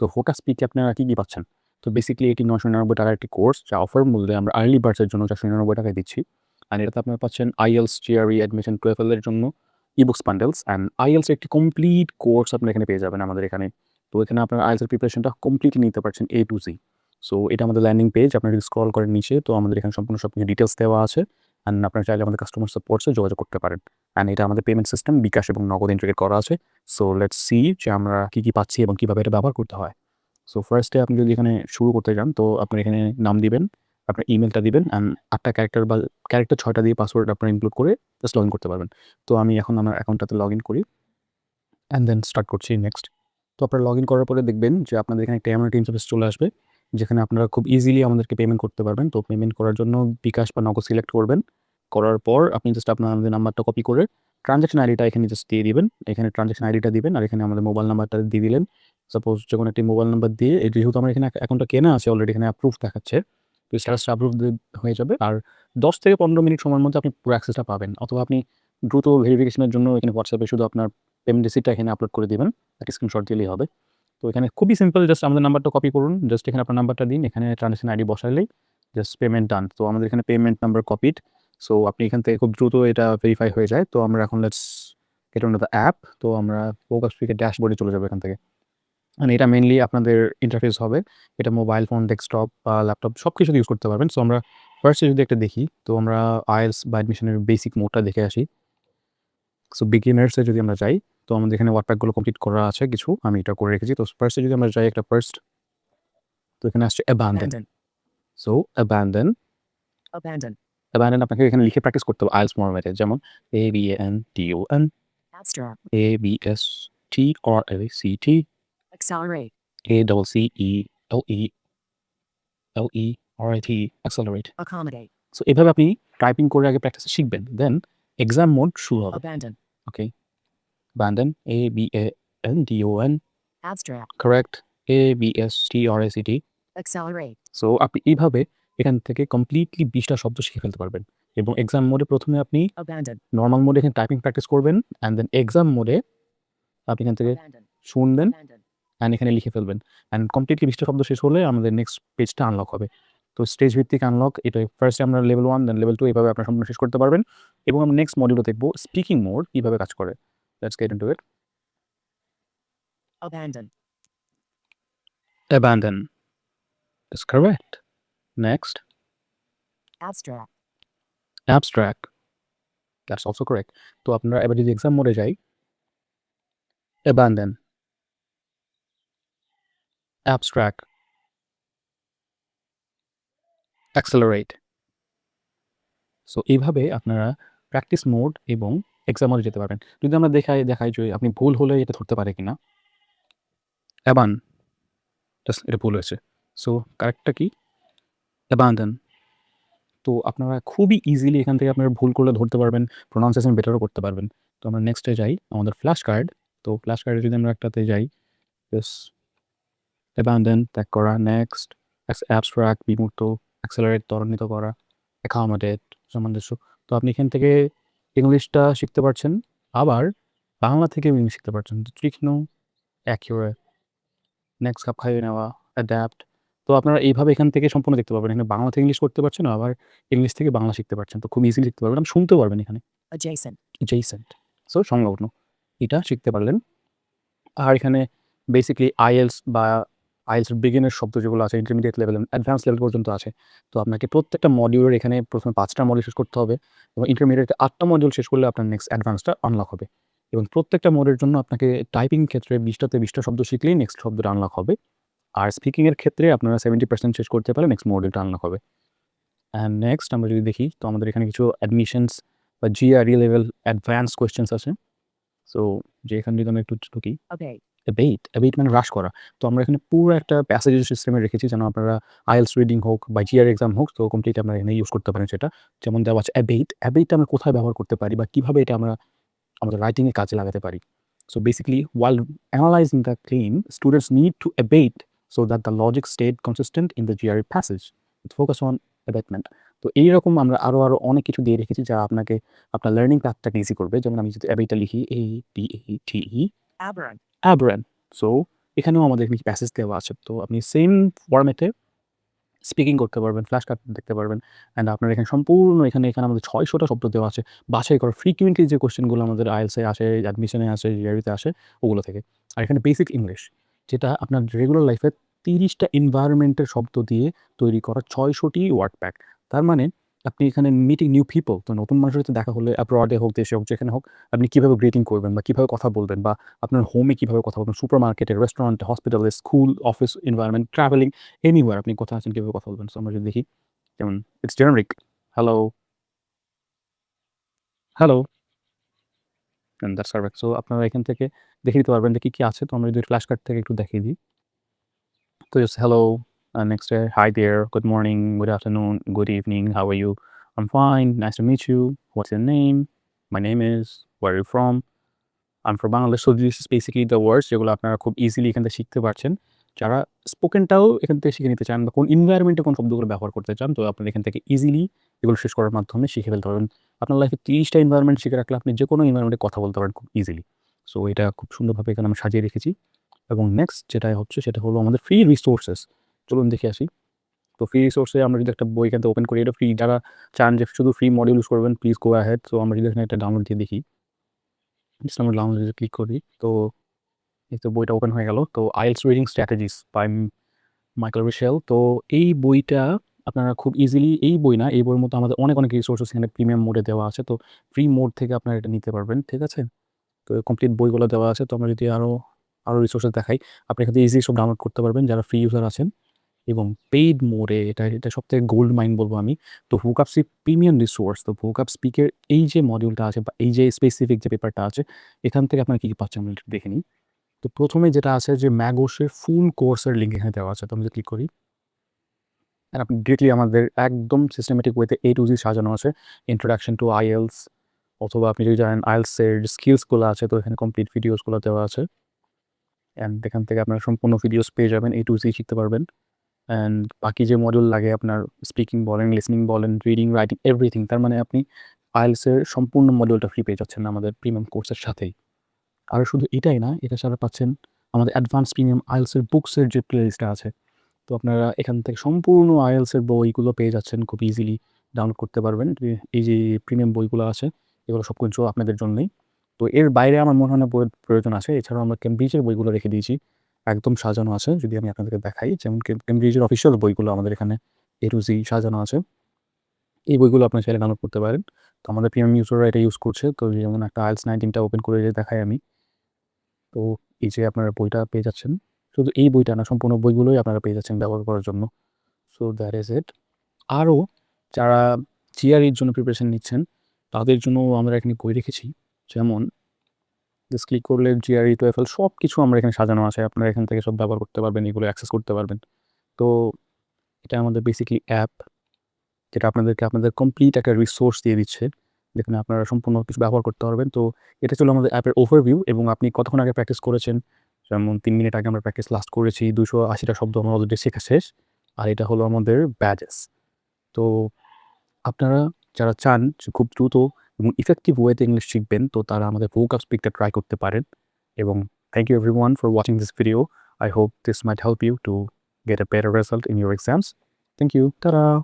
তো ফোকাস পিকে আপনারা কি পাচ্ছেন? তো বেসিক্যালি এটি ৳৯৯৯ একটি কোর্স যা অফার মূল্যে আমরা আর্লি বার্ডসের জন্য ৳৪৯৯ দিচ্ছি। অ্যান্ড এটাতে আপনারা পাচ্ছেন IELTS, GRE, অ্যাডমিশন, TOEFL এর জন্য ইবুকস বান্ডেলস অ্যান্ড IELTS এর একটি কমপ্লিট কোর্স আপনারা এখানে পেয়ে যাবেন আমাদের এখানে। তো এখানে আপনারা IELTS এর প্রিপারেশনটা কমপ্লিটলি নিতে পারছেন A to Z। সো এটা আমাদের ল্যান্ডিং পেজ। আপনারা যদি স্ক্রল করেন নিচে, তো আমাদের এখানে সম্পূর্ণ সবকিছু ডিটেইলস দেওয়া আছে। অ্যান্ড আপনারা চাইলে আমাদের কাস্টমার সাপোর্টসে যোগাযোগ করতে পারেন। অ্যান্ড এটা আমাদের পেমেন্ট সিস্টেম বিকাশ এবং নগদ ইন্টিগ্রেট করা আছে। সো লেটস সি যে আমরা কি পাচ্ছি এবং কিভাবে এটা ব্যবহার করতে হয়। সো ফার্স্টে আপনি যদি এখানে শুরু করতে যান, তো আপনি এখানে নাম দিবেন, আপনার ইমেলটা দিবেন অ্যান্ড ৮ টা ক্যারেক্টার বা ক্যারেক্টার ৬ টা দিয়ে পাসওয়ার্ড আপনারা ইনক্লুড করে জাস্ট লগইন করতে পারবেন। তো আমি এখন আমার অ্যাকাউন্টটাতে লগইন করি অ্যান্ড দেন স্টার্ট করছি নেক্সট। তো আপনারা লগইন করার পরে দেখবেন যে আপনাদের এখানে একটা এমন একটা ইন্টারফেস চলে আসবে, যেখানে আপনারা খুব ইজিলি আমাদেরকে পেমেন্ট করতে পারবেন। তো পেমেন্ট করার জন্য বিকাশ বা নগদ সিলেক্ট করবেন। করার পর আপনি জাস্ট আপনাদের নাম্বারটা কপি করে ট্রান্সাকশন আইডিটা এখানে জাস্ট দিয়ে দিবেন। এখানে ট্রান্সাকশন আইডিটা দিবেন আর এখানে আমাদের মোবাইল নাম্বারটা দিয়ে দিলেন। সাপোজ যেকোনো একটি মোবাইল নাম্বার দিয়ে, যেহেতু আমার এখানে অ্যাকাউন্টটা কেনা আছে অলরেডি, এখানে অ্যাপ্রুভ দেখাচ্ছে। তো স্ট্যাটাসটা অ্যাপ্রুভ হয়ে যাবে। আর ১০ থেকে ১৫ মিনিট সময়ের মধ্যে আপনি পুরো অ্যাক্সেসটা পাবেন। অথবা আপনি দ্রুত ভেরিফিকেশনের জন্য এখানে হোয়াটসঅ্যাপে শুধু আপনার পেমেন্ট রিসিপ্টটা এখানে আপলোড করে দিবেন। একটা স্ক্রিনশট দিলেই হবে। তো এখানে খুবই সিম্পল, জাস্ট আমাদের নাম্বারটা কপি করুন। জাস্ট এখানে আপনার নাম্বারটা দিন। এখানে ট্রান্সাকশন আইডি বসাইলেই জাস্ট পেমেন্ট ডান। তো আমাদের এখানে পেমেন্ট নাম্বার কপিড। সো আপনি এখান থেকে খুব দ্রুত এটা ভেরিফাই হয়ে যায়। তো আমরা এখন let's get on to the app. তো আমরা ফোকাস পিকে ড্যাশবোর্ডে চলে যাবো এখান থেকে। মানে এটা মেইনলি আপনাদের ইন্টারফেস হবে। এটা মোবাইল ফোন, ডেস্কটপ বা ল্যাপটপ সবকিছুতে ইউজ করতে পারবেন। সো আমরা ফার্স্টে যদি একটা দেখি, তো আমরা IELTS বা অ্যাডমিশনের বেসিক মোডটা দেখে আসি। সো বিগিনার্স এ যদি আমরা যাই, তো আমাদের এখানে ওয়ার্ড প্যাকগুলো কমপ্লিট করা আছে কিছু। আমি এটা করে রেখেছি। তো ফার্স্টে যদি আমরা যাই একটা ফার্স্ট, তো এখানে আসছে abandon। Abandon. So abandon, Abandon. abandon আপনাকে এখানে লিখে প্র্যাকটিস করতে হবে IELTS ফরম্যাটে। যেমন ABANDON, Abstract. ABSTRACT, Accelerate. ACCELERATE, accelerate। Accommodate. So এভাবে আপনি টাইপিং করে আগে প্র্যাকটিস শিখবেন। দেন এক্সাম মোড শুরু হবে। Abandon. ওকে, abandon, ABANDON, Abstract. Correct, ABSTRACT। Accelerate. So আপনি এইভাবে এখান থেকে কমপ্লিটলি ২০ টা শব্দ শিখে ফেলতে পারবেন। এবং এক্সাম মোডে ১ম এ আপনি Abandon. নরমাল মোডে এখানে টাইপিং প্র্যাকটিস করবেন অ্যান্ড দেন এক্সাম মোডে আপনি এখান থেকে Abandon. শুনবেন Abandon. অ্যান্ড এখানে লিখে ফেলবেন। অ্যান্ড কমপ্লিটলি ২০ টা শব্দ শেষ হলে আমাদের নেক্সট পেজটা আনলক হবে। তো স্টেজ ভিত্তিক আনলক, এটা ফার্স্টে আমরা লেভেল 1 দেন লেভেল 2 এভাবে আপনারা সম্পূর্ণ শেষ করতে পারবেন। এবং আমরা নেক্সট মডিউলে দেখব স্পিকিং মোড কিভাবে কাজ করে। Let's get into it. Abandon. Abandon is correct. Next, Abstract. abstract, that's also correct. তো আপনারা এবার যদি এক্সাম মোডে যাই, abandon, abstract, accelerate। সো এইভাবে আপনারা প্র্যাকটিস মোড এবং এক্সাম মোডে যেতে পারবেন। যদি আমরা দেখাই যে আপনি ভুল হলে এটা ধরতে পারে কিনা। অ্যাবান, জাস্ট এটা ভুল হয়েছে। সো কারেক্টটা কি? অ্যাবান্ডন। তো আপনারা খুবই ইজিলি এখান থেকে আপনারা ভুল করলে ধরতে পারবেন, প্রোনাউন্সিয়েশন বেটারও করতে পারবেন। তো আমরা নেক্সটে যাই আমাদের ফ্ল্যাশ কার্ড। তো ফ্ল্যাশ কার্ডে যদি আমরা একটাতে যাই, জাস্ট অ্যাবান্ডন ত্যাগ করা, নেক্সট অ্যাবস্ট্রাক্ট বিমূর্ত, অ্যাক্সেলারেট ত্বরান্বিত করা, অ্যাকোমোডেট সামঞ্জস্য। তো আপনি এখান থেকে ইংলিশটা শিখতে পারছেন, আবার বাংলা থেকেও ইংলিশ শিখতে পারছেন। তীক্ষ্ণ, অ্যাকিউরেট, নেক্সট খাপ খাইয়ে নেওয়া, অ্যাডাপ্ট। তো আপনারা এইভাবে এখান থেকে সম্পূর্ণ দেখতে পারবেন। এখানে বাংলা থেকে ইংলিশ করতে পারছেন, আবার ইংলিশ থেকে বাংলা শিখতে পারছেন। তো খুব ইজিলি শিখতে পারবেন। শুনতেও পারবেন এখানে। Adjacent. adjacent, সো সংলগ্ন। এটা শিখতে পারলেন। আর এখানে বেসিক্যালি IELTS বা IELTS বিগিনার শব্দ যেগুলো আছে, ইন্টারমিডিয়েট লেভেল, অ্যাডভান্স লেভেল পর্যন্ত আছে। তো আপনাকে প্রত্যেকটা মডিউলের এখানে ১ম এ ৫ টা মডিউল শেষ করতে হবে এবং ইন্টারমিডিয়েটে ৮ টা মডিউল শেষ করলে আপনার নেক্সট অ্যাডভান্সটা আনলক হবে। এবং প্রত্যেকটা মোডের জন্য আপনাকে টাইপিং ক্ষেত্রে ২০ টাতে ২০ টা শব্দ শিখলেই নেক্সট শব্দটা আনলক হবে। আর স্পিকিং এর ক্ষেত্রে আপনারা 70% শেষ করতে পারলে নেক্সট মডিউলটা আনলক হবে। অ্যান্ড নেক্সট আমরা যদি দেখি, তো আমাদের এখানে কিছু অ্যাডমিশনস বা GRE লেভেল অ্যাডভান্স কোয়েশ্চেনস আছে। সো যে এখানে যদি আমরা একটু ঢুকি, Obey. অ্যাবেট মানে হ্রাস করা। তো আমরা এখানে পুরো একটা প্যাসেজের সিস্টেমে রেখেছি যেন আপনারা IELTS রিডিং হোক বা GRE এক্সাম হোক, তো কমপ্লিট আপনারা এখানে ইউজ করতে পারেন সেটা। যেমন দেওয়া আছে অ্যাবেটটা আমরা কোথায় ব্যবহার করতে পারি বা কিভাবে এটা আমরা আমাদের রাইটিং এ কাজে লাগাতে পারি। So basically, while analyzing the claim, students need to abate so that the logic stayed consistent in the GRE passage with focus on abatement. তো এইরকম আমরা আরো অনেক কিছু দিয়ে রেখেছি যা আপনাকে আপনার লার্নিং পাথটাকে ইজি করবে। যেমন আমি যদি abate টা লিখি, ABATE, Aberrant. aberrant. So এখানেও আমাদের কিছু প্যাসেজ দেওয়া আছে। তো আপনি সেম ফরম্যাটে স্পিকিং করতে পারবেন, ফ্ল্যাশ কার্ড দেখতে পারবেন। অ্যান্ড আপনার এখানে সম্পূর্ণ এখানে আমাদের ৬০০ টা শব্দ দেওয়া আছে। বাছাই করা ফ্রিকুয়েন্টলি যে কোয়েশ্চেনগুলো আমাদের IELTS এ আসে, অ্যাডমিশনে আসে, GRE তে আসে ওগুলো থেকে। আর এখানে বেসিক ইংলিশ যেটা আপনার রেগুলার লাইফে ৩০ টা এনভায়রনমেন্টের শব্দ দিয়ে তৈরি করা ৬০০ টি ওয়ার্ড প্যাক। তার মানে আপনি এখানে মিটিং নিউ পিপল, তো নতুন মানুষের সাথে দেখা হলে অ্যাব্রড-এ হোক, দেশে হোক, যেখানে হোক, আপনি কিভাবে গ্রিটিং করবেন বা কিভাবে কথা বলবেন বা আপনার হোমে কিভাবে কথা বলবেন, সুপারমার্কেটে, রেস্টুরেন্টে, হসপিটালে, school, office environment, travelling, anywhere আপনি কোথায় আছেন, কিভাবে কথা বলবেন। সো আমরা যদি দেখি যেমন it's generic, hello, hello, and that's correct. So আপনারা এখান থেকে দেখে নিতে পারবেন যে কি আছে। তো আমরা যদি ফ্ল্যাশ কার্ড থেকে একটু দেখিয়ে দিই। তো just hello, next hi there, good morning, good afternoon, good evening, how are you? I am fine, nice to meet you, what's your name? My name is, where are you from? I am from Bangladesh. So this is basically the words যেগুলো আপনারা খুব easily এখান থেকে শিখতে পারছেন। যারা স্পোকেনটাও এখান থেকে শিখে নিতে চান বা কোন এনভায়রনমেন্টে কোন শব্দগুলো ব্যবহার করতে চান, তো আপনারা এখান থেকে ইজিলি এগুলো শেষ করার মাধ্যমে শিখে ফেলতে পারবেন। আপনার লাইফে ৩০ টা এনভায়রনমেন্ট শিখে রাখলে আপনি যেকোনো এনভায়রনমেন্টে কথা বলতে পারেন খুব ইজিলি। সো এটা খুব সুন্দরভাবে এখানে আমি সাজিয়ে রেখেছি। এবং নেক্সট যেটা হচ্ছে সেটা হলো আমাদের ফ্রি রিসোর্সেস। চলুন দেখে আসি। তো ফ্রি রিসোর্সে আমরা যদি একটা বই এখান থেকে ওপেন করি, এটা ফ্রি। যারা চান যে শুধু ফ্রি মডিউল ইউজ করবেন, প্লিজ গো অ্যাহেড। সো আমরা যদি এখানে একটা ডাউনলোড দিয়ে দেখি, জাস্ট আমরা ডাউনলোডে ক্লিক করি। তো এই তো বইটা ওপেন হয়ে গেল। তো IELTS reading strategies by Michael রিশেল। তো এই বইটা আপনারা খুব ইজিলি, এই বই না, এই বইয়ের মতো আমাদের অনেক, অনেক রিসোর্সেস এখানে প্রিমিয়াম মোডে দেওয়া আছে। তো ফ্রি মোড থেকে আপনারা এটা নিতে পারবেন। ঠিক আছে? তো কমপ্লিট বইগুলো দেওয়া আছে। তো আমরা যদি আরো রিসোর্সেস দেখাই, আপনি এখান থেকে ইজিলি সব ডাউনলোড করতে পারবেন যারা ফ্রি ইউজার আছেন। এবং পেইড মোডে এটা সবথেকে গোল্ড মাইন বলব আমি। তো ভোকাব স্পিক প্রিমিয়াম রিসোর্স। তো ভোকাব স্পিকের এই যে মডিউলটা আছে বা এই যে স্পেসিফিক যে পেপারটা আছে, এখান থেকে আপনারা কি, কি পাচ্ছেন আমরা একটু দেখে নিই। তো ১ম এ যেটা আছে যে ম্যাগোসের ফুল কোর্সের লিঙ্ক এখানে দেওয়া আছে। তো আমি যদি ক্লিক করি, আর আপনি ডিরেক্টলি আমাদের একদম সিস্টেমেটিক ওয়েতে A to Z সাজানো আছে। ইন্ট্রোডাকশন টু IELTS, অথবা আপনি যদি জানেন IELTS এর স্কিলসগুলো আছে, তো এখানে কমপ্লিট ভিডিওসগুলো দেওয়া আছে। অ্যান্ড এখান থেকে আপনারা সম্পূর্ণ ভিডিওস পেয়ে যাবেন, A to Z শিখতে পারবেন। অ্যান্ড বাকি যে মডিউল লাগে আপনার স্পিকিং বলেন, লিসনিং বলেন, রিডিং, রাইটিং, এভরিথিং। তার মানে আপনি IELTS এর সম্পূর্ণ মডিউলটা ফ্রি পেয়ে যাচ্ছেন আমাদের প্রিমিয়াম কোর্সের সাথেই। আর শুধু এটাই না, এটা ছাড়া পাচ্ছেন আমাদের অ্যাডভান্স প্রিমিয়াম IELTS এর বুকসের যে প্লেলিস্টটা আছে। তো আপনারা এখান থেকে সম্পূর্ণ IELTS এর বইগুলো পেয়ে যাচ্ছেন খুব ইজিলি ডাউনলোড করতে পারবেন। এই যে প্রিমিয়াম বইগুলো আছে, এগুলো সব কিছু আপনাদের জন্যই। তো এর বাইরে আমার মনে হয় না বইয়ের প্রয়োজন আছে। এছাড়াও আমরা কেমব্রিজের বইগুলো রেখে দিয়েছি। একদম সাজানো আছে। যদি আমি আপনাদেরকে দেখাই, যেমন কেমব্রিজের অফিসিয়াল বইগুলো আমাদের এখানে A to Z সাজানো আছে। এই বইগুলো আপনারা চাইলে ডাউনলোড করতে পারেন। তো আমাদের প্রিমিয়াম ইউজাররা এটা ইউজ করছে। তো যেমন একটা IELTS 19 টা ওপেন করে যদি দেখাই আমি, তো এই যে আপনারা বইটা পেয়ে যাচ্ছেন। শুধু এই বইটা না, সম্পূর্ণ বইগুলোই আপনারা পেয়ে যাচ্ছেন ব্যবহার করার জন্য। So that is it. আরও যারা GRE এর জন্য প্রিপারেশন নিচ্ছেন, তাদের জন্যও আমরা এখানে বই রেখেছি। যেমন জাস্ট ক্লিক করলে GRE, TOEFL সবকিছু আমরা এখানে সাজানো আছে। আপনারা এখান থেকে সব ব্যবহার করতে পারবেন, এগুলো অ্যাক্সেস করতে পারবেন। তো এটা আমাদের বেসিক্যালি অ্যাপ, যেটা আপনাদেরকে আপনাদের কমপ্লিট একটা রিসোর্স দিয়ে দিচ্ছে, যেখানে আপনারা সম্পূর্ণ কিছু ব্যবহার করতে পারবেন। তো এটা ছিল আমাদের অ্যাপের ওভারভিউ। এবং আপনি কতক্ষণ আগে প্র্যাকটিস করেছেন, যেমন ৩ মিনিট আগে আমরা প্র্যাকটিস লাস্ট করেছি। ২৮০ টা শব্দ আমার অলরেডি শেখা শেষ। আর এটা হলো আমাদের ব্যাজেস। তো আপনারা যারা চান যে খুব দ্রুত এবং ইফেক্টিভ ওয়েতে ইংলিশ শিখবেন, তো তারা আমাদের ভোকাব স্পিকটা ট্রাই করতে পারেন। এবং thank you everyone for watching this video. I hope this might help you to get a better result in your exams. Thank you. Ta-da!